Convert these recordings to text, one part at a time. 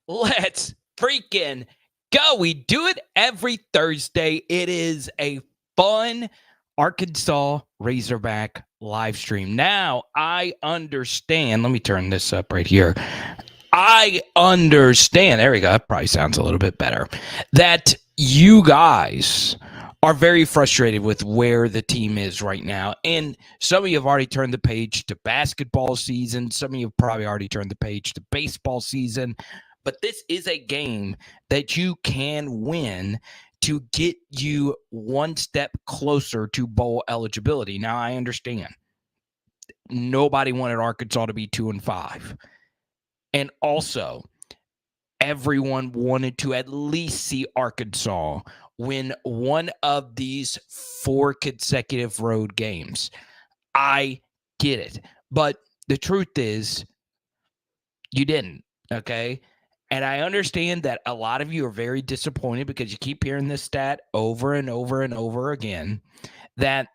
Let's freaking go. We do it every Thursday. It is a fun Arkansas Razorback live stream. Now, I understand. Let me turn this up right here. I understand. There we go. That probably sounds a little bit better. That you guys are very frustrated with where the team is right now. And some of you have already turned the page to basketball season. Some of you have probably already turned the page to baseball season. But this is a game that you can win to get you one step closer to bowl eligibility. Now, I understand. Nobody wanted Arkansas to be 2-5. And also, everyone wanted to at least see Arkansas win one of these 4 consecutive road games. I get it. But the truth is, you didn't, okay? And I understand that a lot of you are very disappointed because you keep hearing this stat over and over and over again that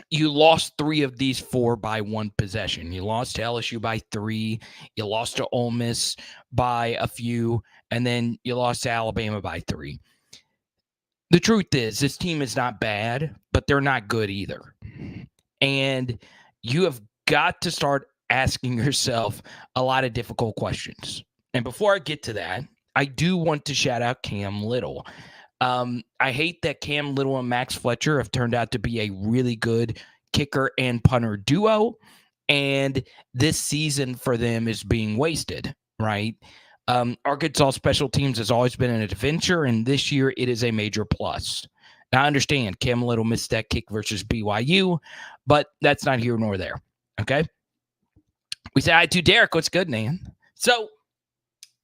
you lost 3 of these 4 by 1 possession. You lost to LSU by 3. You lost to Ole Miss by a few. And then you lost to Alabama by 3. The truth is, this team is not bad, but they're not good either. And you have got to start asking yourself a lot of difficult questions. And before I get to that, I do want to shout out Cam Little. I hate that Cam Little and Max Fletcher have turned out to be a really good kicker and punter duo, and this season for them is being wasted, right? Arkansas special teams has always been an adventure, and this year it is a major plus. Now, I understand Cam Little missed that kick versus BYU, but that's not here nor there, okay? We say hi to Derek. What's good, man? So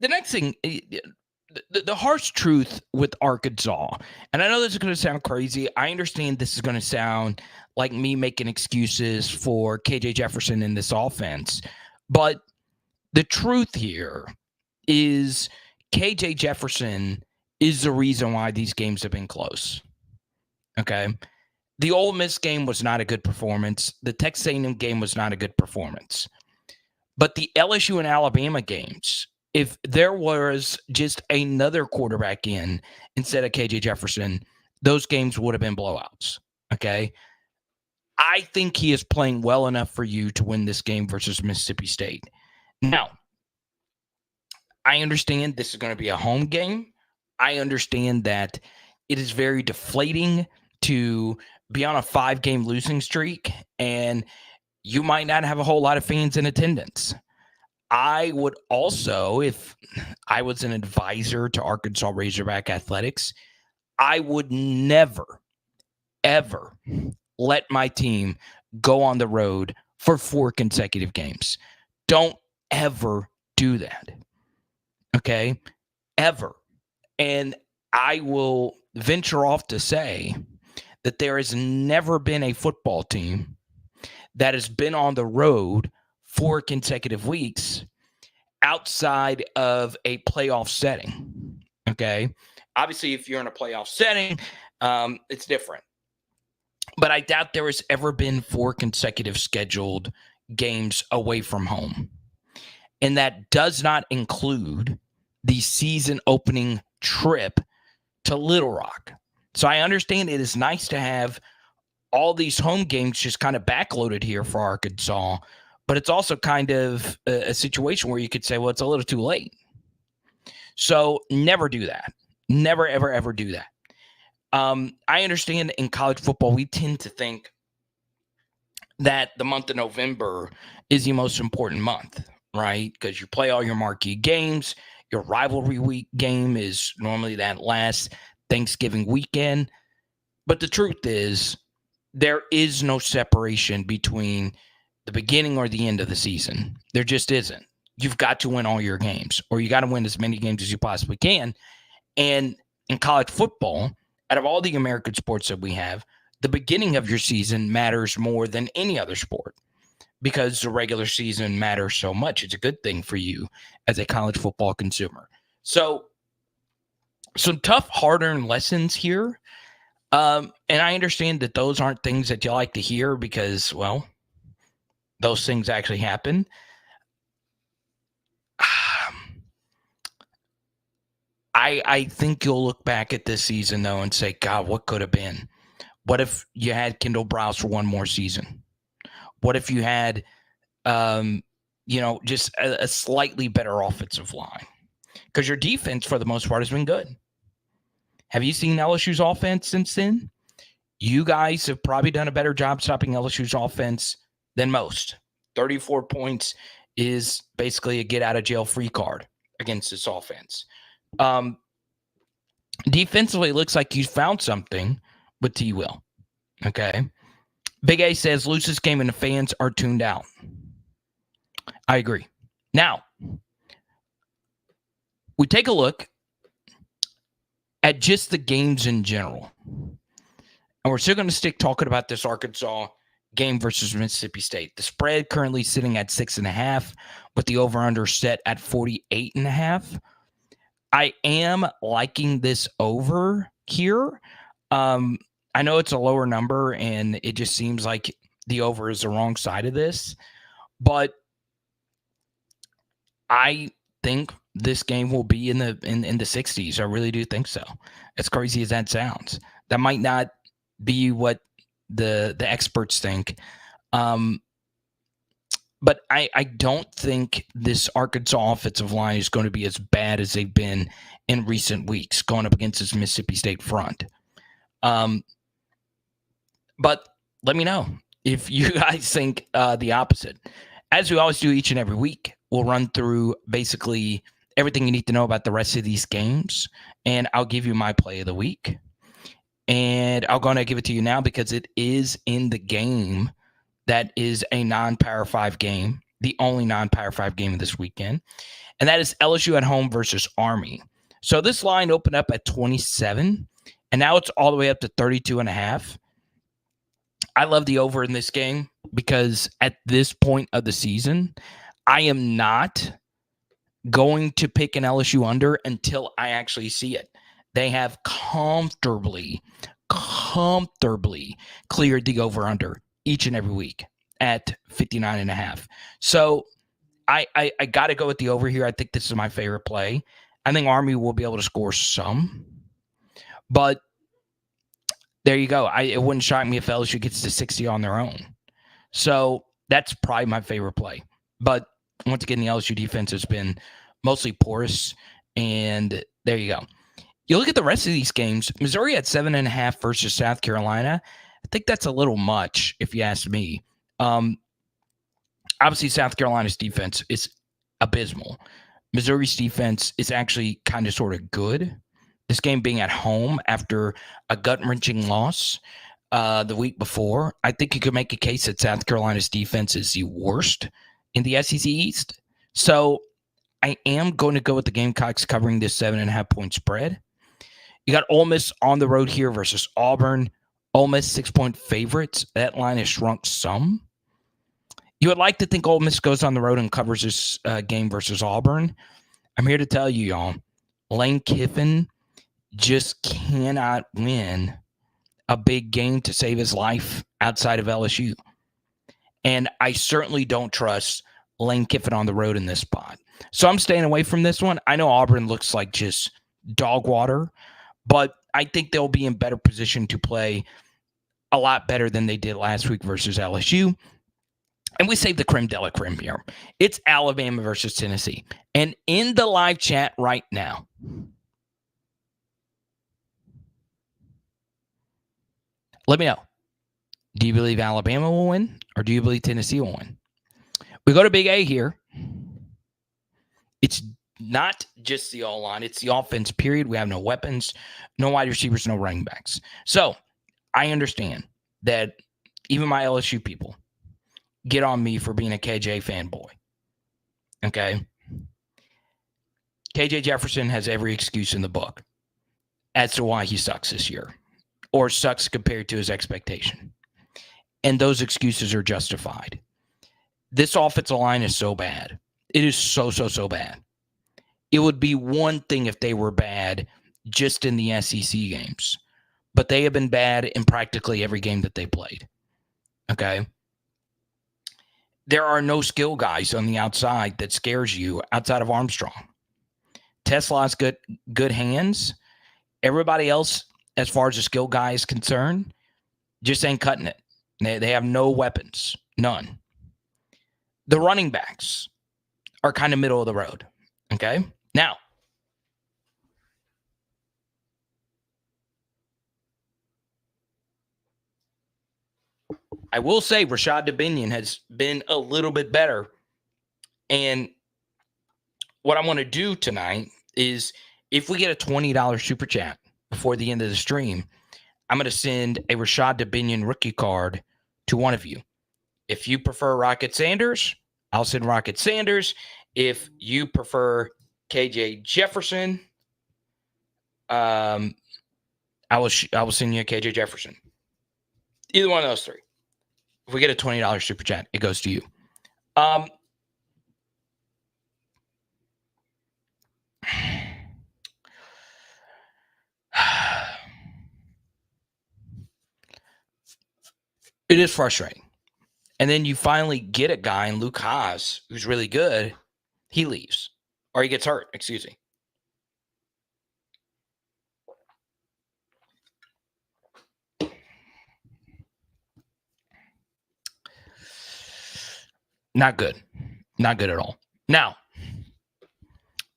the next thing, the harsh truth with Arkansas, and I know this is going to sound crazy. I understand this is going to sound like me making excuses for KJ Jefferson in this offense, but the truth here is KJ Jefferson is the reason why these games have been close. Okay? The Ole Miss game was not a good performance. The Texas A&M game was not a good performance. But the LSU and Alabama games, if there was just another quarterback in instead of KJ Jefferson, those games would have been blowouts. Okay? I think he is playing well enough for you to win this game versus Mississippi State. Now, I understand this is going to be a home game. I understand that it is very deflating to be on a 5-game losing streak, and you might not have a whole lot of fans in attendance. I would also, if I was an advisor to Arkansas Razorback Athletics, I would never, ever let my team go on the road for 4 consecutive games. Don't ever do that. Okay? Ever. And I will venture off to say that there has never been a football team that has been on the road 4 consecutive weeks outside of a playoff setting. Okay? Obviously, if you're in a playoff setting, it's different. But I doubt there has ever been 4 consecutive scheduled games away from home. And that does not include the season opening trip to Little Rock. So I understand it is nice to have all these home games just kind of backloaded here for Arkansas, but it's also kind of a situation where you could say, well, it's a little too late. So never do that. Never, ever, ever do that. I understand in college football, we tend to think that the month of November is the most important month, right? Because you play all your marquee games. Your rivalry week game is normally that last Thanksgiving weekend. But the truth is, there is no separation between the beginning or the end of the season. There just isn't. You've got to win all your games, or you got to win as many games as you possibly can. And in college football, out of all the American sports that we have, the beginning of your season matters more than any other sport because the regular season matters so much. It's a good thing for you as a college football consumer. So some tough, hard-earned lessons here. And I understand that those aren't things that you like to hear because, well, those things actually happen. I think you'll look back at this season, though, and say, God, what could have been? What if you had Kendall Browse for one more season? What if you had, just a slightly better offensive line? Because your defense, for the most part, has been good. Have you seen LSU's offense since then? You guys have probably done a better job stopping LSU's offense than most. 34 points is basically a get-out-of-jail-free card against this offense. Defensively, it looks like you found something with T. Will. Okay. Big A says, loosest game and the fans are tuned out. I agree. Now, we take a look at just the games in general. And we're still going to stick talking about this Arkansas game versus Mississippi State. The spread currently sitting at 6.5, with the over-under set at 48.5. I am liking this over here. I know it's a lower number, and it just seems like the over is the wrong side of this. But I think this game will be in the 60s. I really do think so. As crazy as that sounds, that might not be what the experts think. But I don't think this Arkansas offensive line is going to be as bad as they've been in recent weeks going up against this Mississippi State front. But let me know if you guys think the opposite. As we always do each and every week, we'll run through basically everything you need to know about the rest of these games, and I'll give you my play of the week. And I'll go ahead and give it to you now because it is in the game that is a non-Power 5 game, the only non-Power 5 game of this weekend, and that is LSU at home versus Army. So this line opened up at 27, and now it's all the way up to 32.5. I love the over in this game because at this point of the season, I am not going to pick an LSU under until I actually see it. They have comfortably cleared the over-under each and every week at 59.5. So I got to go with the over here. I think this is my favorite play. I think Army will be able to score some, but there you go. It wouldn't shock me if LSU gets to 60 on their own. So that's probably my favorite play. But once again, the LSU defense has been mostly porous, and there you go. You look at the rest of these games, Missouri at 7.5 versus South Carolina. I think that's a little much, if you ask me. Obviously, South Carolina's defense is abysmal. Missouri's defense is actually kind of sort of good. This game being at home after a gut-wrenching loss the week before, I think you could make a case that South Carolina's defense is the worst in the SEC East. So I am going to go with the Gamecocks covering this 7.5-point spread. You got Ole Miss on the road here versus Auburn. Ole Miss 6-point favorites. That line has shrunk some. You would like to think Ole Miss goes on the road and covers this game versus Auburn. I'm here to tell you, y'all, Lane Kiffin just cannot win a big game to save his life outside of LSU. And I certainly don't trust Lane Kiffin on the road in this spot. So I'm staying away from this one. I know Auburn looks like just dog water, but I think they'll be in better position to play a lot better than they did last week versus LSU. And we save the creme de la creme here. It's Alabama versus Tennessee. And in the live chat right now, let me know. Do you believe Alabama will win, or do you believe Tennessee will win? We go to Big A here. It's not just the all-line. It's the offense, period. We have no weapons, no wide receivers, no running backs. So I understand that even my LSU people get on me for being a KJ fanboy. Okay? KJ Jefferson has every excuse in the book as to why he sucks this year, or sucks compared to his expectation. And those excuses are justified. This offensive line is so bad. It is so bad. It would be one thing if they were bad just in the SEC games, but they have been bad in practically every game that they played. Okay? There are no skill guys on the outside that scares you outside of Armstrong. Tesla's good hands. Everybody else, as far as the skill guy is concerned, just ain't cutting it. They have no weapons, none. The running backs are kind of middle of the road. Okay, now I will say Rashad Dominion has been a little bit better. And what I want to do tonight is, if we get a $20 super chat before the end of the stream, I'm going to send a Rashad Dominion rookie card to one of you. If you prefer Rocket Sanders, I'll send Rocket Sanders. If you prefer KJ Jefferson, I will send you a KJ Jefferson. Either one of those three. If we get a $20 super chat, it goes to you. It is frustrating. And then you finally get a guy in Luke Haas who's really good. He leaves. Or he gets hurt, excuse me. Not good. Not good at all. Now,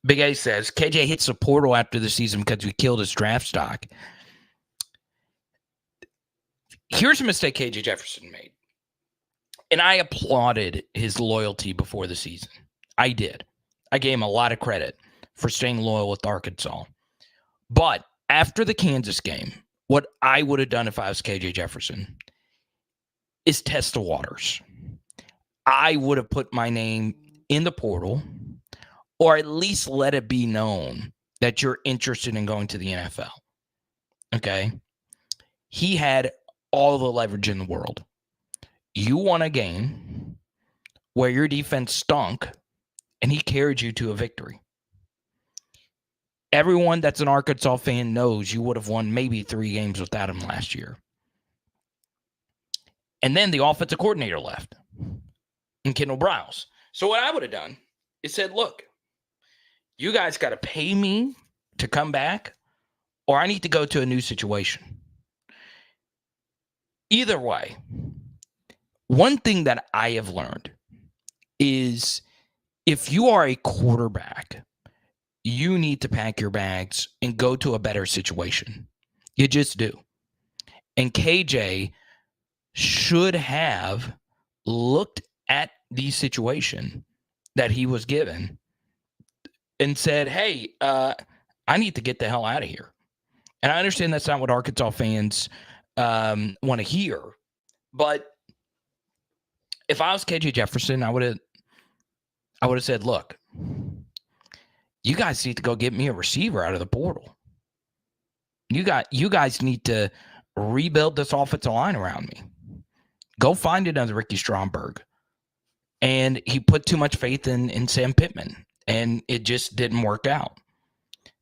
Big A says, KJ hits the portal after the season because we killed his draft stock. Here's a mistake KJ Jefferson made. And I applauded his loyalty before the season. I did. I gave him a lot of credit for staying loyal with Arkansas. But after the Kansas game, what I would have done if I was KJ Jefferson is test the waters. I would have put my name in the portal, or at least let it be known that you're interested in going to the NFL. Okay? He had all the leverage in the world. You won a game where your defense stunk, and he carried you to a victory. Everyone that's an Arkansas fan knows you would have won maybe 3 games without him last year. And then the offensive coordinator left, and Kendall Browse. So what I would have done is said, look, you guys got to pay me to come back, or I need to go to a new situation. Either way, one thing that I have learned is if you are a quarterback, you need to pack your bags and go to a better situation. You just do. And KJ should have looked at the situation that he was given and said, hey, I need to get the hell out of here. And I understand that's not what Arkansas fans want to hear. But if I was KJ Jefferson, I would have said, look, you guys need to go get me a receiver out of the portal. You guys need to rebuild this offensive line around me. Go find another Ricky Stromberg. And he put too much faith in Sam Pittman, and it just didn't work out.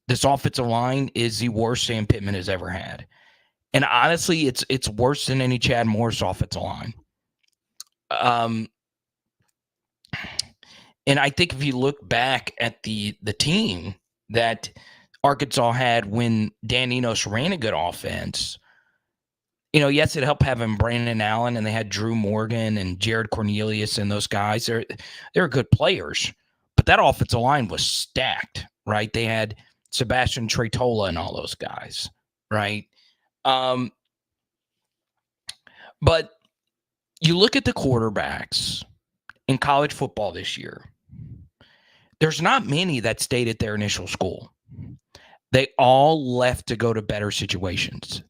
This offensive line is the worst Sam Pittman has ever had. And honestly, it's worse than any Chad Morris offensive line. And I think if you look back at the team that Arkansas had when Dan Enos ran a good offense, yes, it helped having Brandon Allen, and they had Drew Morgan and Jared Cornelius and those guys. They're good players, but that offensive line was stacked, right? They had Sebastian Tretola and all those guys, right? But you look at the quarterbacks in college football this year, there's not many that stayed at their initial school. They all left to go to better situations.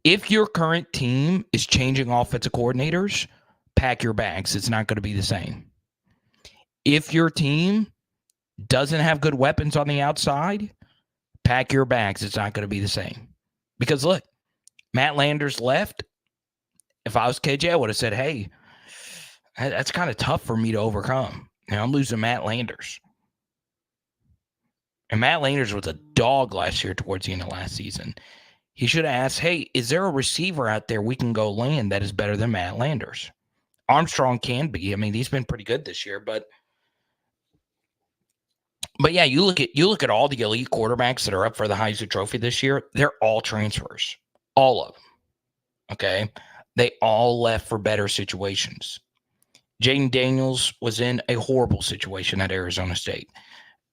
If your current team is changing offensive coordinators, pack your bags. It's not going to be the same. If your team doesn't have good weapons on the outside, pack your bags. It's not going to be the same. Because look, Matt Landers left. If I was KJ, I would have said, hey, that's kind of tough for me to overcome. I'm losing Matt Landers. And Matt Landers was a dog last year towards the end of last season. He should have asked, hey, is there a receiver out there we can go land that is better than Matt Landers? Armstrong can be. I mean, he's been pretty good this year, but But yeah, you look at all the elite quarterbacks that are up for the Heisman Trophy this year. They're all transfers, all of them. Okay, they all left for better situations. Jaden Daniels was in a horrible situation at Arizona State.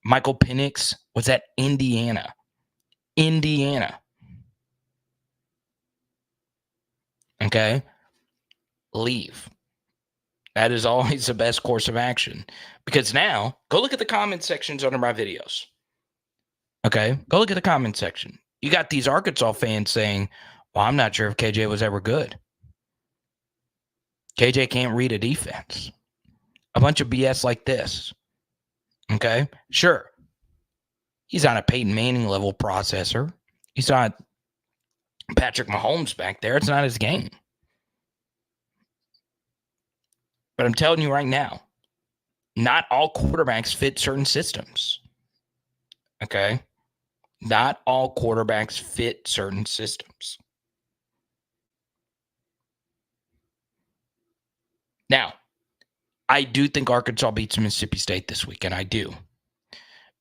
Michael Penix was at Indiana. Okay, leave. That is always the best course of action. Because now, go look at the comment sections under my videos. Okay? Go look at the comment section. You got these Arkansas fans saying, well, I'm not sure if KJ was ever good. KJ can't read a defense. A bunch of BS like this. Okay? Sure. He's on a Peyton Manning level processor. He's not Patrick Mahomes back there. It's not his game. But I'm telling you right now, not all quarterbacks fit certain systems. Okay? Not all quarterbacks fit certain systems. Now, I do think Arkansas beats Mississippi State this weekend. I do.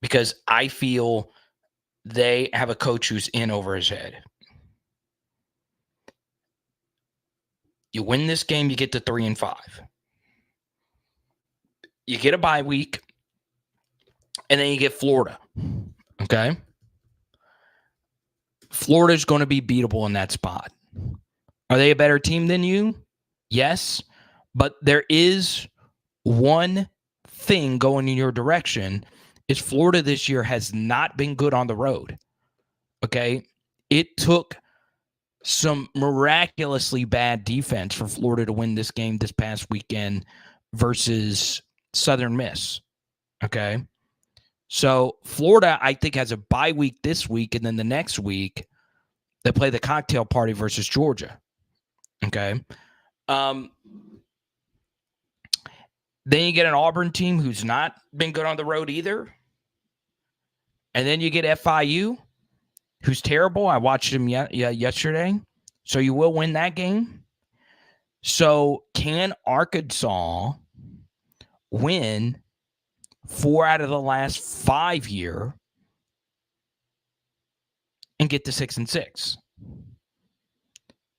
Because I feel they have a coach who's in over his head. You win this game, you get to 3-5. You get a bye week, and then you get Florida. Okay? Florida's going to be beatable in that spot. Are they a better team than you? Yes. But there is one thing going in your direction is Florida this year has not been good on the road. Okay? It took some miraculously bad defense for Florida to win this game this past weekend versus Southern Miss. Okay? So Florida, I think, has a bye week this week, and then the next week they play the cocktail party versus Georgia. Okay? Then you get an Auburn team who's not been good on the road either. And then you get FIU, who's terrible. I watched him yesterday. So you will win that game. So can Arkansas win 4 out of the last 5 years and get to 6-6?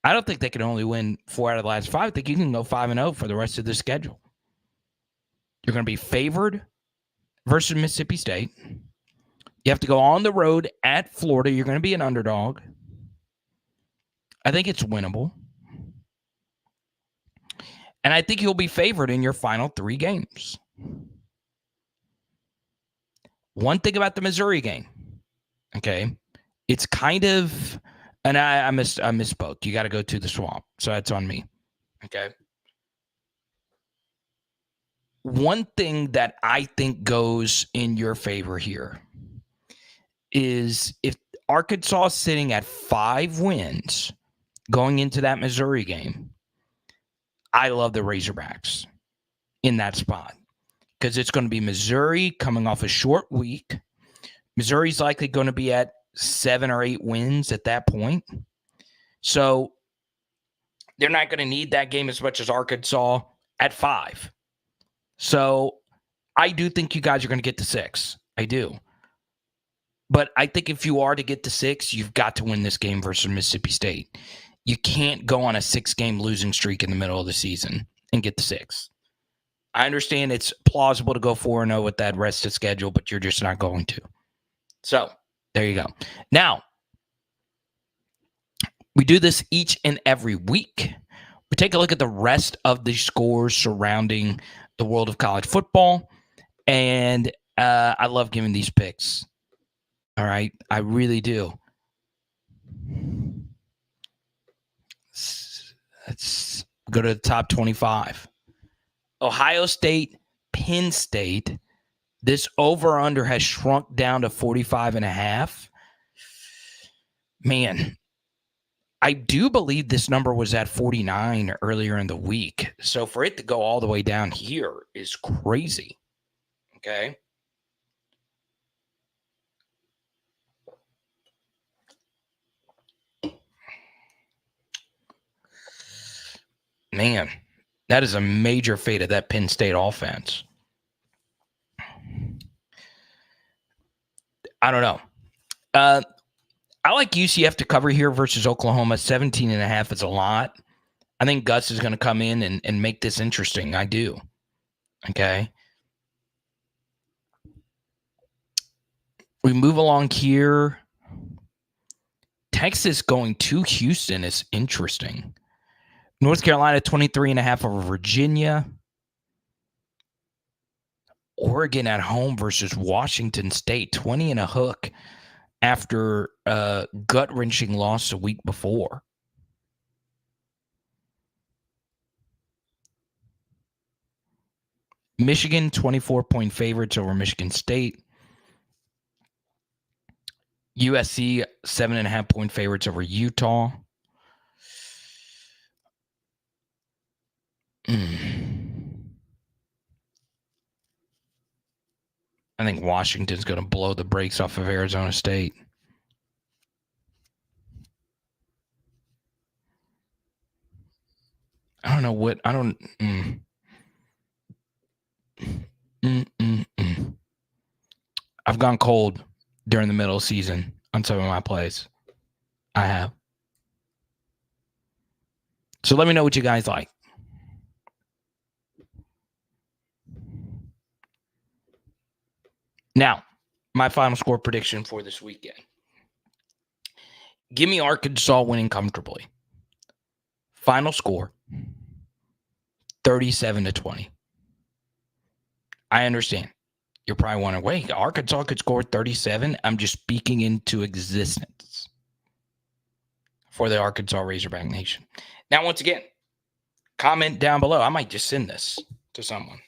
I don't think they can only win 4 out of the last 5. I think you can go 5-0 for the rest of the schedule. You're going to be favored versus Mississippi State. You have to go on the road at Florida. You're going to be an underdog. I think it's winnable. And I think you'll be favored in your final 3 games. One thing about the Missouri game, okay, it's kind of, and I misspoke. You got to go to the Swamp, so that's on me, okay? One thing that I think goes in your favor here is if Arkansas is sitting at 5 wins going into that Missouri game, I love the Razorbacks in that spot because it's going to be Missouri coming off a short week. Missouri's likely going to be at 7 or 8 wins at that point. So they're not going to need that game as much as Arkansas at 5. So I do think you guys are going to get to 6. I do. But I think if you are to get to 6, you've got to win this game versus Mississippi State. You can't go on a 6-game losing streak in the middle of the season and get to 6. I understand it's plausible to go 4-0 with that rest of schedule, but you're just not going to. So there you go. Now, we do this each and every week. We take a look at the rest of the scores surrounding the world of college football, and I love giving these picks. All right, I really do. Let's go to the top 25. Ohio State, Penn State. This over-under has shrunk down to 45.5. Man, I do believe this number was at 49 earlier in the week. So for it to go all the way down here is crazy. Okay. Man, that is a major fate of that Penn State offense. I don't know. I like UCF to cover here versus Oklahoma. 17.5 is a lot. I think Gus is going to come in and make this interesting. I do. Okay. We move along here. Texas going to Houston is interesting. North Carolina 23.5 over Virginia. Oregon at home versus Washington State, 20 and a hook after a gut-wrenching loss a week before. Michigan 24-point favorites over Michigan State. USC 7.5-point favorites over Utah. I think Washington's going to blow the brakes off of Arizona State. I don't know what. I don't. I've gone cold during the middle of the season on some of my plays. I have. So let me know what you guys like. Now, my final score prediction for this weekend. Give me Arkansas winning comfortably. Final score, 37-20. I understand. You're probably wondering, wait, Arkansas could score 37? I'm just speaking into existence for the Arkansas Razorback Nation. Now, once again, comment down below. I might just send this to someone.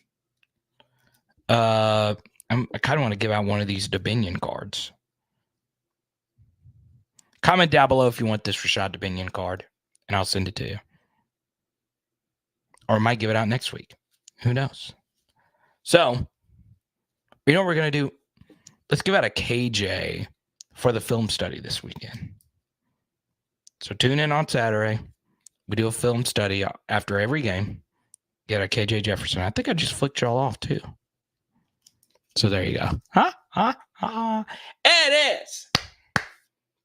I kind of want to give out one of these Dominion cards. Comment down below if you want this Rashad Dominion card, and I'll send it to you. Or I might give it out next week. Who knows? So, you know what we're going to do? Let's give out a KJ for the film study this weekend. So tune in on Saturday. We do a film study after every game. Get a KJ Jefferson. I think I just flicked y'all off too. So there you go. It is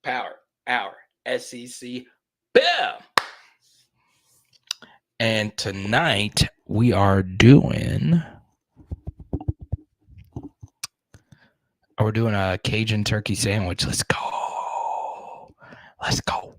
Power Hour SEC. Bam! And tonight we are doing a Cajun turkey sandwich. Let's go. Let's go.